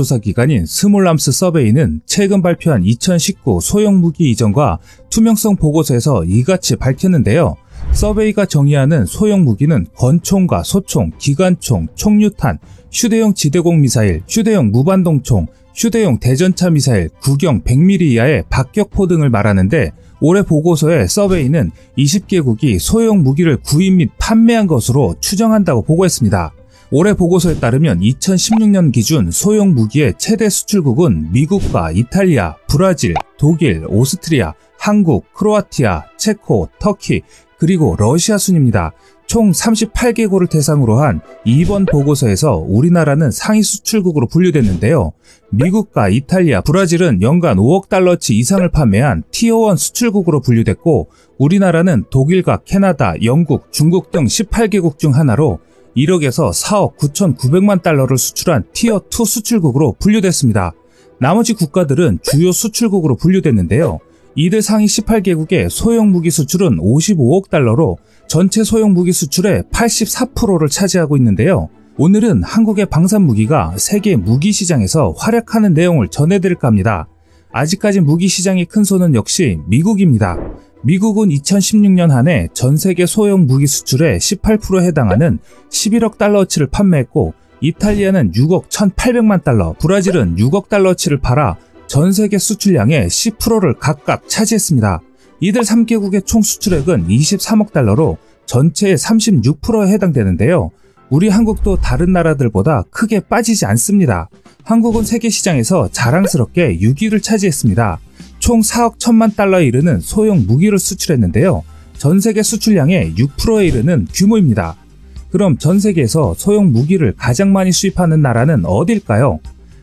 조사기관인 스몰람스 서베이는 최근 발표한 2019 소형무기 이전과 투명성 보고서에서 이같이 밝혔는데요. 서베이가 정의하는 소형무기는 권총과 소총, 기관총, 총류탄, 휴대용 지대공 미사일, 휴대용 무반동총, 휴대용 대전차 미사일, 구경 100mm 이하의 박격포 등을 말하는데, 올해 보고서에 서베이는 20개국이 소형 무기를 구입 및 판매한 것으로 추정한다고 보고했습니다. 올해 보고서에 따르면 2016년 기준 소형 무기의 최대 수출국은 미국과 이탈리아, 브라질, 독일, 오스트리아, 한국, 크로아티아, 체코, 터키, 그리고 러시아 순입니다. 총 38개국을 대상으로 한 이번 보고서에서 우리나라는 상위 수출국으로 분류됐는데요. 미국과 이탈리아, 브라질은 연간 5억 달러치 이상을 판매한 티어1 수출국으로 분류됐고, 우리나라는 독일과 캐나다, 영국, 중국 등 18개국 중 하나로 1억에서 4억 9,900만 달러를 수출한 티어2 수출국으로 분류됐습니다. 나머지 국가들은 주요 수출국으로 분류됐는데요. 이들 상위 18개국의 소형 무기 수출은 55억 달러로 전체 소형 무기 수출의 84%를 차지하고 있는데요. 오늘은 한국의 방산 무기가 세계 무기 시장에서 활약하는 내용을 전해드릴까 합니다. 아직까지 무기 시장의 큰 손은 역시 미국입니다. 미국은 2016년 한 해 전 세계 소형 무기 수출의 18%에 해당하는 11억 달러어치를 판매했고, 이탈리아는 6억 1,800만 달러, 브라질은 6억 달러어치를 팔아 전 세계 수출량의 10%를 각각 차지했습니다. 이들 3개국의 총 수출액은 23억 달러로 전체의 36%에 해당되는데요. 우리 한국도 다른 나라들보다 크게 빠지지 않습니다. 한국은 세계 시장에서 자랑스럽게 6위를 차지했습니다. 총 4억 1천만 달러에 이르는 소형 무기를 수출했는데요. 전 세계 수출량의 6%에 이르는 규모입니다. 그럼 전 세계에서 소형 무기를 가장 많이 수입하는 나라는 어딜까요?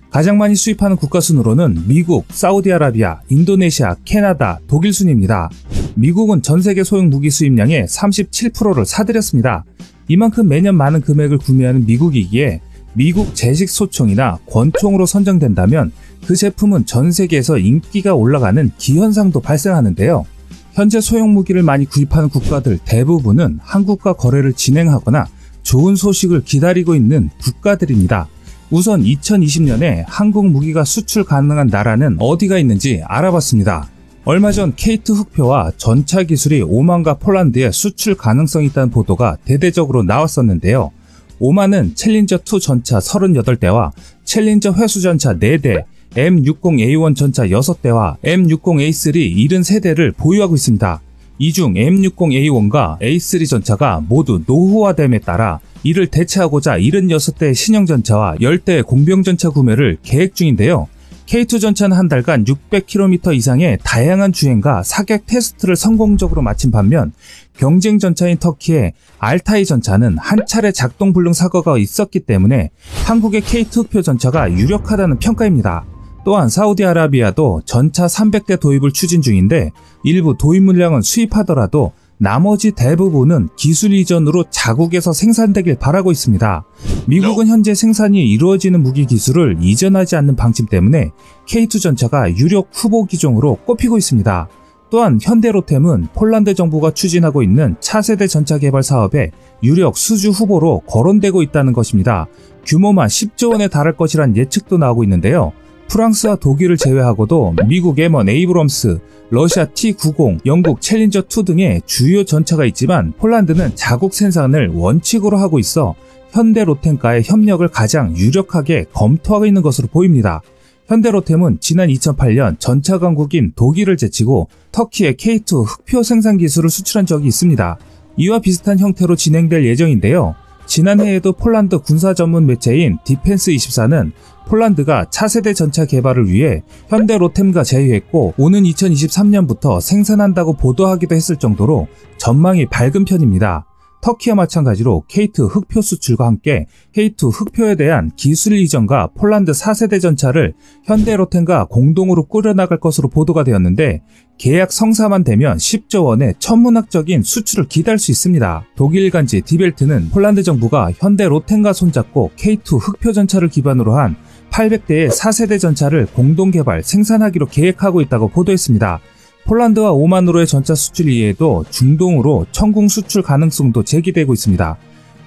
가장 많이 수입하는 국가 순으로는 미국, 사우디아라비아, 인도네시아, 캐나다, 독일 순입니다. 미국은 전 세계 소형 무기 수입량의 37%를 사들였습니다. 이만큼 매년 많은 금액을 구매하는 미국이기에 미국 제식 소총이나 권총으로 선정된다면 그 제품은 전 세계에서 인기가 올라가는 기현상도 발생하는데요. 현재 소형 무기를 많이 구입하는 국가들 대부분은 한국과 거래를 진행하거나 좋은 소식을 기다리고 있는 국가들입니다. 우선 2020년에 한국 무기가 수출 가능한 나라는 어디가 있는지 알아봤습니다. 얼마 전 K2 흑표와 전차 기술이 오만과 폴란드에 수출 가능성이 있다는 보도가 대대적으로 나왔었는데요. 오만은 챌린저2 전차 38대와 챌린저 회수전차 4대, M60A1 전차 6대와 M60A3 73대를 보유하고 있습니다. 이 중 M60A1과 A3 전차가 모두 노후화됨에 따라 이를 대체하고자 76대의 신형 전차와 10대의 공병 전차 구매를 계획 중인데요. K2 전차는 한 달간 600km 이상의 다양한 주행과 사격 테스트를 성공적으로 마친 반면, 경쟁 전차인 터키의 알타이 전차는 한 차례 작동 불능 사고가 있었기 때문에 한국의 K2 흑표 전차가 유력하다는 평가입니다. 또한 사우디아라비아도 전차 300대 도입을 추진 중인데, 일부 도입 물량은 수입하더라도 나머지 대부분은 기술 이전으로 자국에서 생산되길 바라고 있습니다. 미국은 현재 생산이 이루어지는 무기 기술을 이전하지 않는 방침 때문에 K2 전차가 유력 후보 기종으로 꼽히고 있습니다. 또한 현대로템은 폴란드 정부가 추진하고 있는 차세대 전차 개발 사업에 유력 수주 후보로 거론되고 있다는 것입니다. 규모만 10조 원에 달할 것이란 예측도 나오고 있는데요. 프랑스와 독일을 제외하고도 미국 M1 에이브럼스, 러시아 T90, 영국 챌린저2 등의 주요 전차가 있지만, 폴란드는 자국 생산을 원칙으로 하고 있어 현대로템과의 협력을 가장 유력하게 검토하고 있는 것으로 보입니다. 현대로템은 지난 2008년 전차 강국인 독일을 제치고 터키의 K2 흑표 생산 기술을 수출한 적이 있습니다. 이와 비슷한 형태로 진행될 예정인데요. 지난해에도 폴란드 군사 전문 매체인 디펜스24는 폴란드가 차세대 전차 개발을 위해 현대로템과 제휴했고, 오는 2023년부터 생산한다고 보도하기도 했을 정도로 전망이 밝은 편입니다. 터키와 마찬가지로 K2 흑표 수출과 함께 K2 흑표에 대한 기술 이전과 폴란드 4세대 전차를 현대로템과 공동으로 꾸려나갈 것으로 보도가 되었는데, 계약 성사만 되면 10조 원의 천문학적인 수출을 기대할 수 있습니다. 독일 일간지 디벨트는 폴란드 정부가 현대로템과 손잡고 K2 흑표 전차를 기반으로 한 800대의 4세대 전차를 공동 개발, 생산하기로 계획하고 있다고 보도했습니다. 폴란드와 오만으로의 전차 수출 이외에도 중동으로 천궁 수출 가능성도 제기되고 있습니다.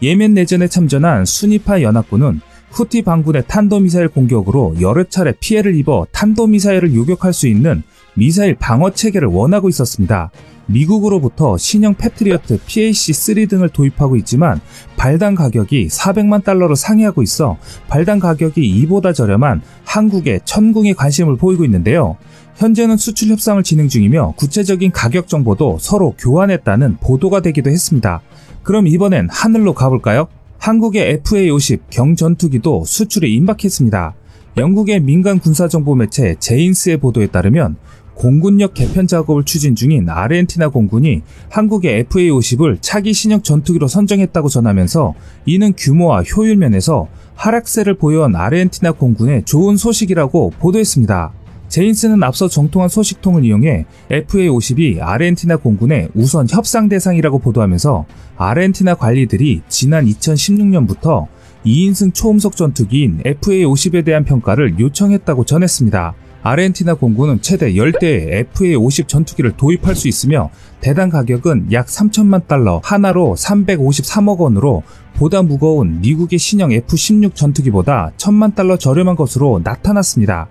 예멘 내전에 참전한 수니파 연합군은 후티 반군의 탄도미사일 공격으로 여러 차례 피해를 입어 탄도미사일을 요격할 수 있는 미사일 방어 체계를 원하고 있었습니다. 미국으로부터 신형 패트리어트 PAC-3 등을 도입하고 있지만 발당 가격이 400만 달러로 상회하고 있어 발당 가격이 이보다 저렴한 한국의 천궁에 관심을 보이고 있는데요. 현재는 수출 협상을 진행 중이며 구체적인 가격 정보도 서로 교환했다는 보도가 되기도 했습니다. 그럼 이번엔 하늘로 가볼까요? 한국의 FA-50 경전투기도 수출에 임박했습니다. 영국의 민간 군사정보 매체 제인스의 보도에 따르면 공군력 개편 작업을 추진 중인 아르헨티나 공군이 한국의 FA-50을 차기 신형 전투기로 선정했다고 전하면서 이는 규모와 효율 면에서 하락세를 보여온 아르헨티나 공군의 좋은 소식이라고 보도했습니다. 제인스는 앞서 정통한 소식통을 이용해 FA-50이 아르헨티나 공군의 우선 협상 대상이라고 보도하면서 아르헨티나 관리들이 지난 2016년부터 2인승 초음속 전투기인 FA-50에 대한 평가를 요청했다고 전했습니다. 아르헨티나 공군은 최대 10대의 FA-50 전투기를 도입할 수 있으며 대당 가격은 약 3천만 달러, 하나로 353억 원으로 보다 무거운 미국의 신형 F-16 전투기보다 1천만 달러 저렴한 것으로 나타났습니다.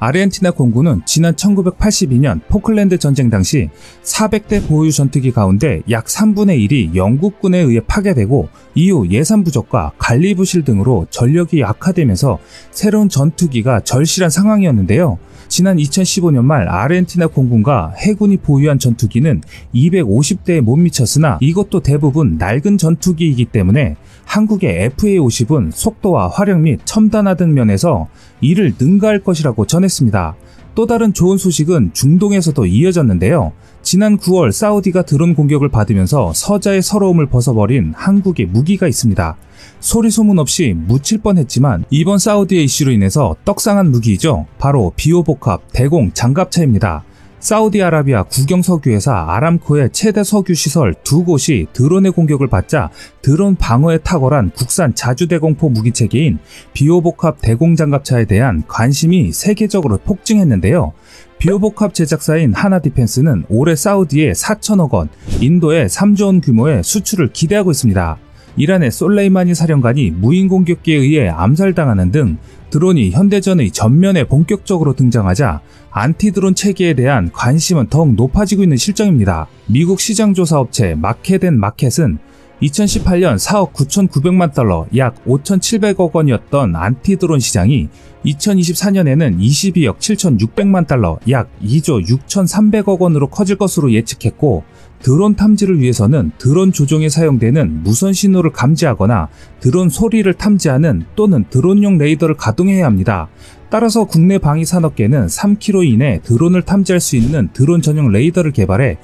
아르헨티나 공군은 지난 1982년 포클랜드 전쟁 당시 400대 보유 전투기 가운데 약 3분의 1이 영국군에 의해 파괴되고 이후 예산 부족과 관리 부실 등으로 전력이 약화되면서 새로운 전투기가 절실한 상황이었는데요. 지난 2015년 말 아르헨티나 공군과 해군이 보유한 전투기는 250대에 못 미쳤으나 이것도 대부분 낡은 전투기이기 때문에 한국의 FA-50은 속도와 화력 및 첨단화 등 면에서 이를 능가할 것이라고 전했습니다. 또 다른 좋은 소식은 중동에서도 이어졌는데요. 지난 9월 사우디가 드론 공격을 받으면서 서자의 서러움을 벗어버린 한국의 무기가 있습니다. 소리 소문 없이 묻힐 뻔했지만 이번 사우디의 이슈로 인해서 떡상한 무기이죠. 바로 비오복합 대공 장갑차입니다. 사우디아라비아 국영석유회사 아람코의 최대 석유 시설 2곳이 드론의 공격을 받자 드론 방어에 탁월한 국산 자주대공포 무기체계인 비오복합 대공장갑차에 대한 관심이 세계적으로 폭증했는데요. 비오복합 제작사인 하나디펜스는 올해 사우디에 4천억 원, 인도에 3조 원 규모의 수출을 기대하고 있습니다. 이란의 솔레이마니 사령관이 무인 공격기에 의해 암살당하는 등 드론이 현대전의 전면에 본격적으로 등장하자 안티드론 체계에 대한 관심은 더욱 높아지고 있는 실정입니다. 미국 시장조사업체 마켓앤마켓은 2018년 4억 9,900만 달러, 약 5,700억 원이었던 안티드론 시장이 2024년에는 22억 7,600만 달러, 약 2조 6,300억 원으로 커질 것으로 예측했고, 드론 탐지를 위해서는 드론 조종에 사용되는 무선 신호를 감지하거나 드론 소리를 탐지하는 또는 드론용 레이더를 가동해야 합니다. 따라서 국내 방위산업계는 3km 이내 드론을 탐지할 수 있는 드론 전용 레이더를 개발해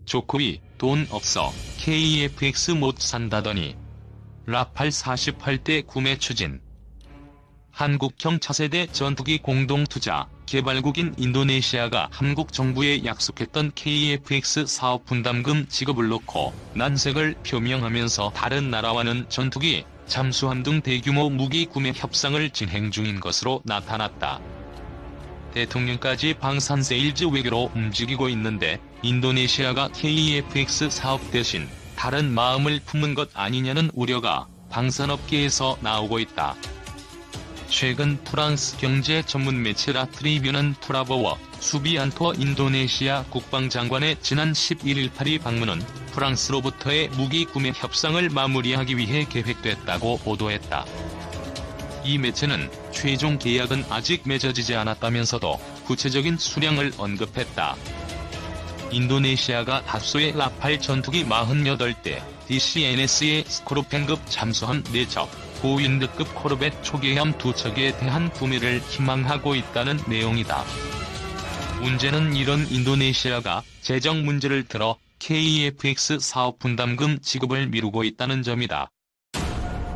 조코비 돈 없어 KF-X 못 산다더니 라팔 48대 구매 추진. 한국형 차세대 전투기 공동투자 개발국인 인도네시아가 한국 정부에 약속했던 KF-X 사업 분담금 지급을 놓고 난색을 표명하면서 다른 나라와는 전투기, 잠수함 등 대규모 무기 구매 협상을 진행 중인 것으로 나타났다. 대통령까지 방산 세일즈 외교로 움직이고 있는데 인도네시아가 KF-X 사업 대신 다른 마음을 품은 것 아니냐는 우려가 방산업계에서 나오고 있다. 최근 프랑스 경제 전문 매체 라트리뷰는 트라버워 수비안토 인도네시아 국방장관의 지난 11일 파리 방문은 프랑스로부터의 무기 구매 협상을 마무리하기 위해 계획됐다고 보도했다. 이 매체는 최종 계약은 아직 맺어지지 않았다면서도 구체적인 수량을 언급했다. 인도네시아가 다수의 라팔 전투기 48대, DCNS의 스코르펜급 잠수함 4척, 고윈드급 코르벳 초계함 2척에 대한 구매를 희망하고 있다는 내용이다. 문제는 이런 인도네시아가 재정 문제를 들어 KF-X 사업 분담금 지급을 미루고 있다는 점이다.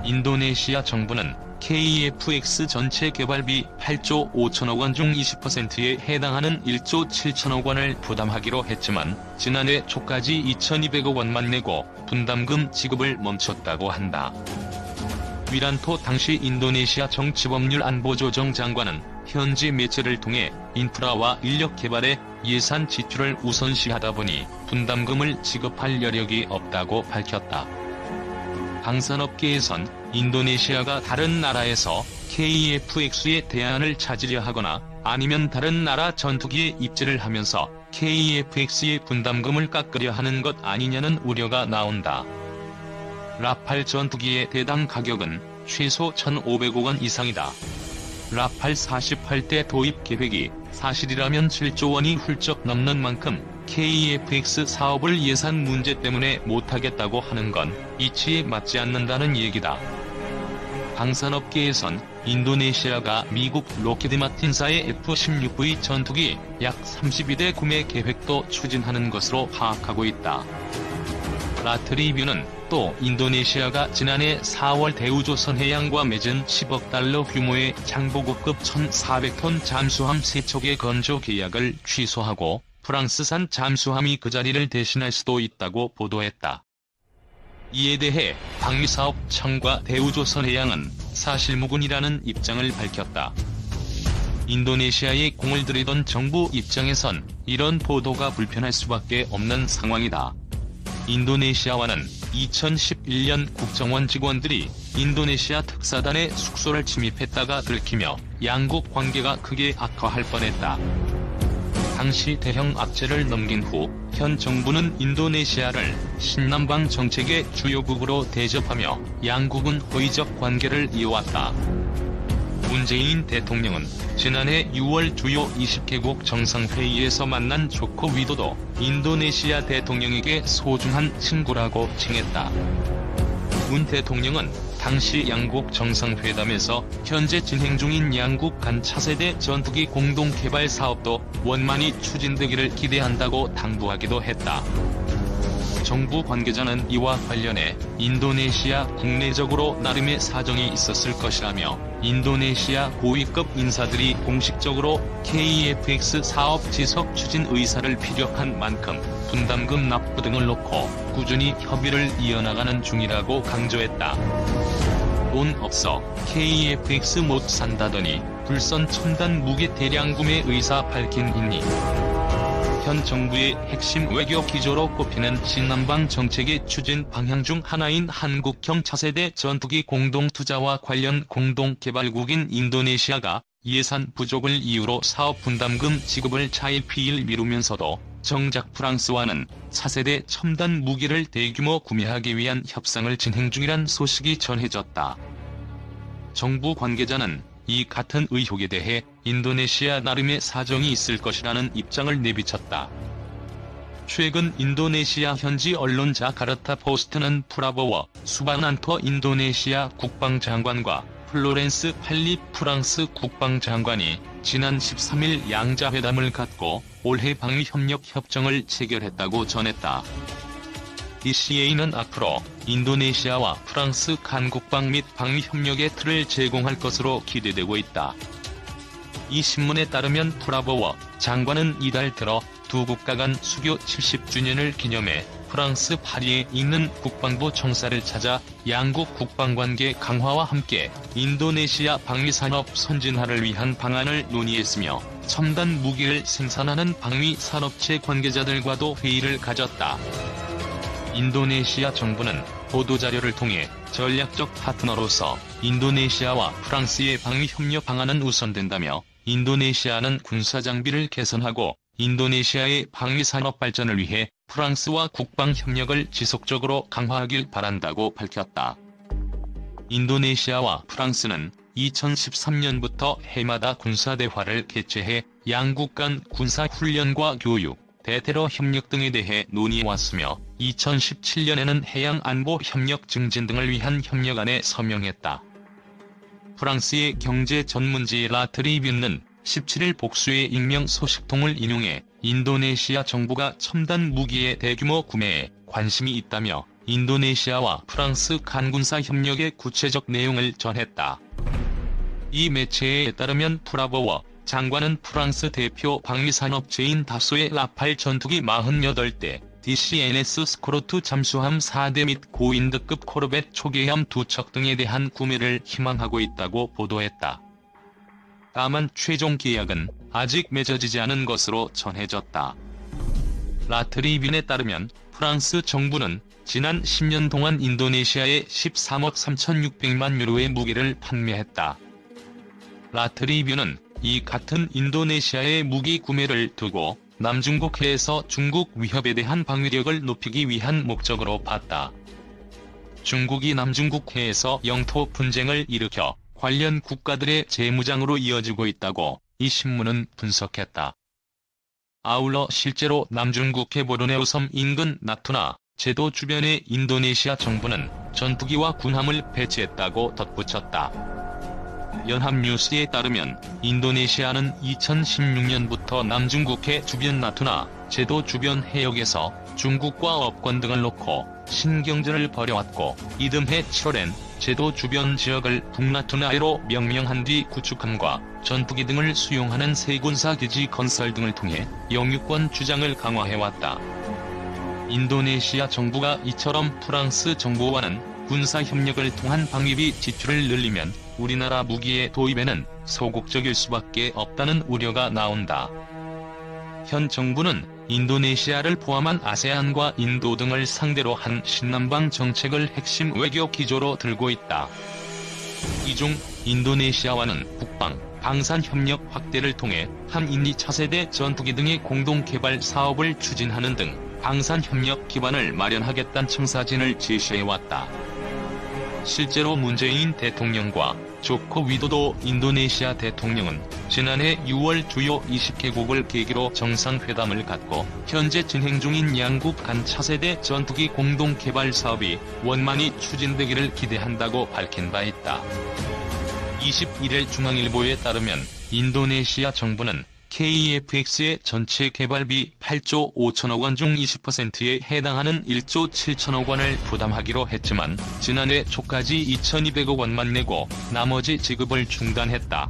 인도네시아 정부는 KF-X 전체 개발비 8조 5천억 원 중 20%에 해당하는 1조 7천억 원을 부담하기로 했지만 지난해 초까지 2,200억 원만 내고 분담금 지급을 멈췄다고 한다. 위란토 당시 인도네시아 정치법률 안보조정 장관은 현지 매체를 통해 인프라와 인력 개발에 예산 지출을 우선시하다 보니 분담금을 지급할 여력이 없다고 밝혔다. 방산업계에선 인도네시아가 다른 나라에서 KF-X의 대안을 찾으려 하거나 아니면 다른 나라 전투기에 입지를 하면서 KF-X의 분담금을 깎으려 하는 것 아니냐는 우려가 나온다. 라팔 전투기의 대당 가격은 최소 1,500억 원 이상이다. 라팔 48대 도입 계획이 사실이라면 7조 원이 훌쩍 넘는 만큼 KF-X 사업을 예산 문제 때문에 못하겠다고 하는 건 이치에 맞지 않는다는 얘기다. 방산업계에선 인도네시아가 미국 로키드 마틴사의 F-16V 전투기 약 32대 구매 계획도 추진하는 것으로 파악하고 있다. 라트리뷰는 또 인도네시아가 지난해 4월 대우조선해양과 맺은 10억 달러 규모의 장보고급 1,400톤 잠수함 3척의 건조 계약을 취소하고 프랑스산 잠수함이 그 자리를 대신할 수도 있다고 보도했다. 이에 대해 방위사업청과 대우조선해양은 사실무근이라는 입장을 밝혔다. 인도네시아에 공을 들이던 정부 입장에선 이런 보도가 불편할 수밖에 없는 상황이다. 인도네시아와는 2011년 국정원 직원들이 인도네시아 특사단의 숙소를 침입했다가 들키며 양국 관계가 크게 악화할 뻔했다. 당시 대형 악재를 넘긴 후 현 정부는 인도네시아를 신남방 정책의 주요국으로 대접하며 양국은 호의적 관계를 이어왔다. 문재인 대통령은 지난해 6월 주요 20개국 정상회의에서 만난 조코 위도도 인도네시아 대통령에게 소중한 친구라고 칭했다. 문 대통령은 당시 양국 정상회담에서 현재 진행 중인 양국 간 차세대 전투기 공동 개발 사업도 원만히 추진되기를 기대한다고 당부하기도 했다. 정부 관계자는 이와 관련해 인도네시아 국내적으로 나름의 사정이 있었을 것이라며 인도네시아 고위급 인사들이 공식적으로 KF-X 사업 지속 추진 의사를 피력한 만큼 분담금 납부 등을 놓고 꾸준히 협의를 이어나가는 중이라고 강조했다. 돈 없어 KF-X 못 산다더니 불선 첨단 무기 대량 구매 의사 밝힌 인니. 현 정부의 핵심 외교 기조로 꼽히는 신남방 정책의 추진 방향 중 하나인 한국형 차세대 전투기 공동투자와 관련 공동개발국인 인도네시아가 예산 부족을 이유로 사업 분담금 지급을 차일피일 미루면서도 정작 프랑스와는 차세대 첨단 무기를 대규모 구매하기 위한 협상을 진행 중이란 소식이 전해졌다. 정부 관계자는 이 같은 의혹에 대해 인도네시아 나름의 사정이 있을 것이라는 입장을 내비쳤다. 최근 인도네시아 현지 언론 자카르타 포스트는 프라보워 수바난토 인도네시아 국방장관과 플로렌스 팔리 프랑스 국방장관이 지난 13일 양자회담을 갖고 올해 방위협력 협정을 체결했다고 전했다. DCA는 앞으로 인도네시아와 프랑스 간 국방 및 방위협력의 틀을 제공할 것으로 기대되고 있다. 이 신문에 따르면 프라보워 장관은 이달 들어 두 국가 간 수교 70주년을 기념해 프랑스 파리에 있는 국방부 총사를 찾아 양국 국방관계 강화와 함께 인도네시아 방위산업 선진화를 위한 방안을 논의했으며 첨단 무기를 생산하는 방위산업체 관계자들과도 회의를 가졌다. 인도네시아 정부는 보도자료를 통해 전략적 파트너로서 인도네시아와 프랑스의 방위협력 방안은 우선된다며 인도네시아는 군사장비를 개선하고 인도네시아의 방위산업 발전을 위해 프랑스와 국방협력을 지속적으로 강화하길 바란다고 밝혔다. 인도네시아와 프랑스는 2013년부터 해마다 군사대화를 개최해 양국 간 군사훈련과 교육, 대테러 협력 등에 대해 논의해왔으며 2017년에는 해양안보 협력 증진 등을 위한 협력안에 서명했다. 프랑스의 경제 전문지 라트리뷰는 17일 복수의 익명 소식통을 인용해 인도네시아 정부가 첨단 무기의 대규모 구매에 관심이 있다며 인도네시아와 프랑스 간 군사 협력의 구체적 내용을 전했다. 이 매체에 따르면 프라보워 장관은 프랑스 대표 방위산업체인 다소의 라팔 전투기 48대, DCNS 스코르트 잠수함 4대 및 고인드급 코르벳 초계함 2척 등에 대한 구매를 희망하고 있다고 보도했다. 다만 최종 계약은 아직 맺어지지 않은 것으로 전해졌다. 라트리뷰에 따르면 프랑스 정부는 지난 10년 동안 인도네시아에 13억 3,600만 유로의 무기를 판매했다. 라트리뷰는 이 같은 인도네시아의 무기 구매를 두고 남중국해에서 중국 위협에 대한 방위력을 높이기 위한 목적으로 봤다. 중국이 남중국해에서 영토 분쟁을 일으켜 관련 국가들의 재무장으로 이어지고 있다고 이 신문은 분석했다. 아울러 실제로 남중국해 보르네오 섬 인근 나투나 제도 주변에 인도네시아 정부는 전투기와 군함을 배치했다고 덧붙였다. 연합뉴스에 따르면 인도네시아는 2016년부터 남중국해 주변 나투나 제도 주변 해역에서 중국과 업권 등을 놓고 신경전을 벌여왔고 이듬해 7월엔 제도 주변 지역을 북나투나해로 명명한 뒤 구축함과 전투기 등을 수용하는 새 군사기지 건설 등을 통해 영유권 주장을 강화해왔다. 인도네시아 정부가 이처럼 프랑스 정부와는 군사협력을 통한 방위비 지출을 늘리면 우리나라 무기의 도입에는 소극적일 수밖에 없다는 우려가 나온다. 현 정부는 인도네시아를 포함한 아세안과 인도 등을 상대로 한 신남방 정책을 핵심 외교 기조로 들고 있다. 이 중 인도네시아와는 국방, 방산 협력 확대를 통해 한인리 차세대 전투기 등의 공동 개발 사업을 추진하는 등 방산 협력 기반을 마련하겠다는 청사진을 제시해왔다. 실제로 문재인 대통령과 조코 위도도 인도네시아 대통령은 지난해 6월 주요 20개국을 계기로 정상회담을 갖고 현재 진행 중인 양국 간 차세대 전투기 공동 개발 사업이 원만히 추진되기를 기대한다고 밝힌 바 있다. 21일 중앙일보에 따르면 인도네시아 정부는 KFX의 전체 개발비 8조 5천억 원 중 20%에 해당하는 1조 7천억 원을 부담하기로 했지만 지난해 초까지 2,200억 원만 내고 나머지 지급을 중단했다.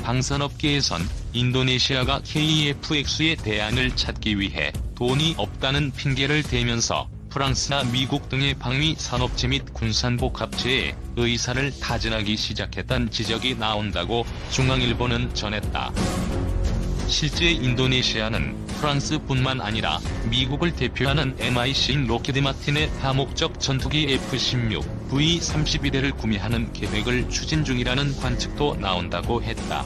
방산업계에선 인도네시아가 KFX의 대안을 찾기 위해 돈이 없다는 핑계를 대면서 프랑스나 미국 등의 방위 산업체 및 군산복합체에 의사를 타진하기 시작했다는 지적이 나온다고 중앙일보는 전했다. 실제 인도네시아는 프랑스뿐만 아니라 미국을 대표하는 MIC인 로키드 마틴의 다목적 전투기 F-16, V-31대를 구매하는 계획을 추진 중이라는 관측도 나온다고 했다.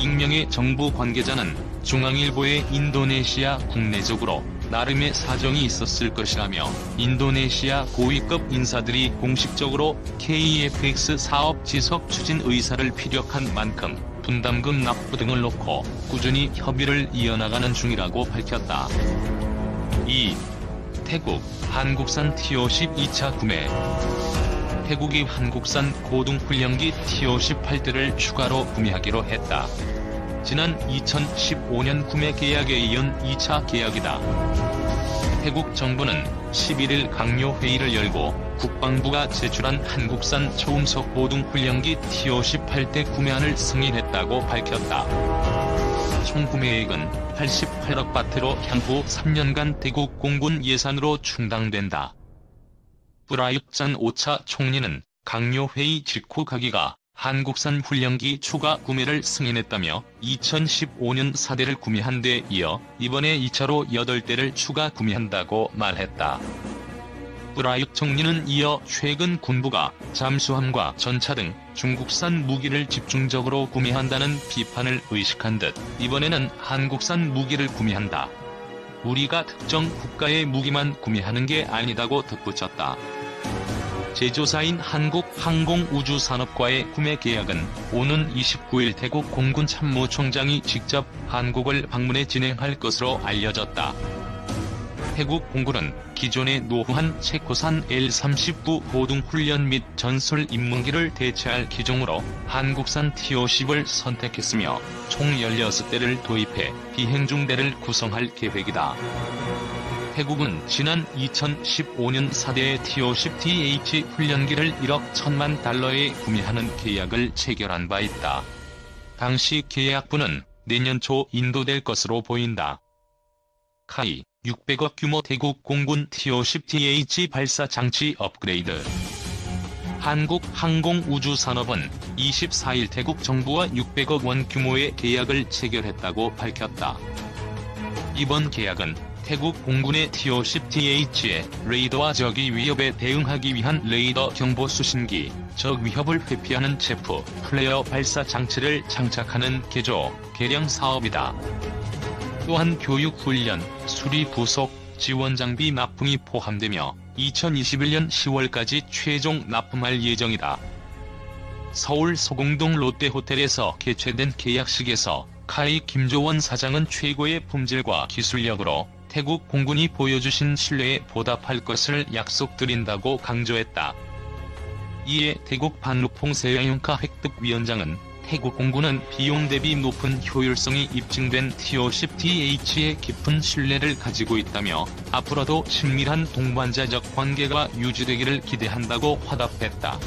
익명의 정부 관계자는 중앙일보의 인도네시아 국내적으로 나름의 사정이 있었을 것이라며 인도네시아 고위급 인사들이 공식적으로 KFX 사업 지속 추진 의사를 피력한 만큼 분담금 납부 등을 놓고 꾸준히 협의를 이어나가는 중이라고 밝혔다. 2. 태국, 한국산 T-50 2차 구매. 태국이 한국산 고등훈련기 T-58대를 추가로 구매하기로 했다. 지난 2015년 구매 계약에 이은 2차 계약이다. 태국 정부는 11일 강요 회의를 열고 국방부가 제출한 한국산 초음속 고등훈련기 T-58대 구매안을 승인했다고 밝혔다. 총 구매액은 88억 바트로 향후 3년간 태국 공군 예산으로 충당된다. 프라윕 짠 5차 총리는 강요 회의 직후 가기가 한국산 훈련기 추가 구매를 승인했다며 2015년 4대를 구매한 데 이어 이번에 2차로 8대를 추가 구매한다고 말했다. 프라윕 총리는 이어 최근 군부가 잠수함과 전차 등 중국산 무기를 집중적으로 구매한다는 비판을 의식한 듯 이번에는 한국산 무기를 구매한다. 우리가 특정 국가의 무기만 구매하는 게 아니다고 덧붙였다. 제조사인 한국항공우주산업과의 구매 계약은 오는 29일 태국 공군 참모총장이 직접 한국을 방문해 진행할 것으로 알려졌다. 태국 공군은 기존의 노후한 체코산 L-39 고등훈련 및 전술 입문기를 대체할 기종으로 한국산 T-50을 선택했으며 총 16대를 도입해 비행중대를 구성할 계획이다. 태국은 지난 2015년 4대 T-50TH 훈련기를 1억 1천만 달러에 구매하는 계약을 체결한 바 있다. 당시 계약분은 내년 초 인도될 것으로 보인다. 카이 600억 규모 태국 공군 T-50TH 발사 장치 업그레이드. 한국항공우주산업은 24일 태국 정부와 600억 원 규모의 계약을 체결했다고 밝혔다. 이번 계약은 태국 공군의 TO-10TH의 레이더와 적의 위협에 대응하기 위한 레이더 경보 수신기, 적 위협을 회피하는 체프, 플레어 발사 장치를 장착하는 개조, 개량 사업이다. 또한 교육 훈련, 수리 부속, 지원 장비 납품이 포함되며 2021년 10월까지 최종 납품할 예정이다. 서울 소공동 롯데호텔에서 개최된 계약식에서 카이 김조원 사장은 최고의 품질과 기술력으로 태국 공군이 보여주신 신뢰에 보답할 것을 약속드린다고 강조했다. 이에 태국 반루퐁 세야용카 획득위원장은 태국 공군은 비용 대비 높은 효율성이 입증된 TO-10TH에 깊은 신뢰를 가지고 있다며 앞으로도 친밀한 동반자적 관계가 유지되기를 기대한다고 화답했다.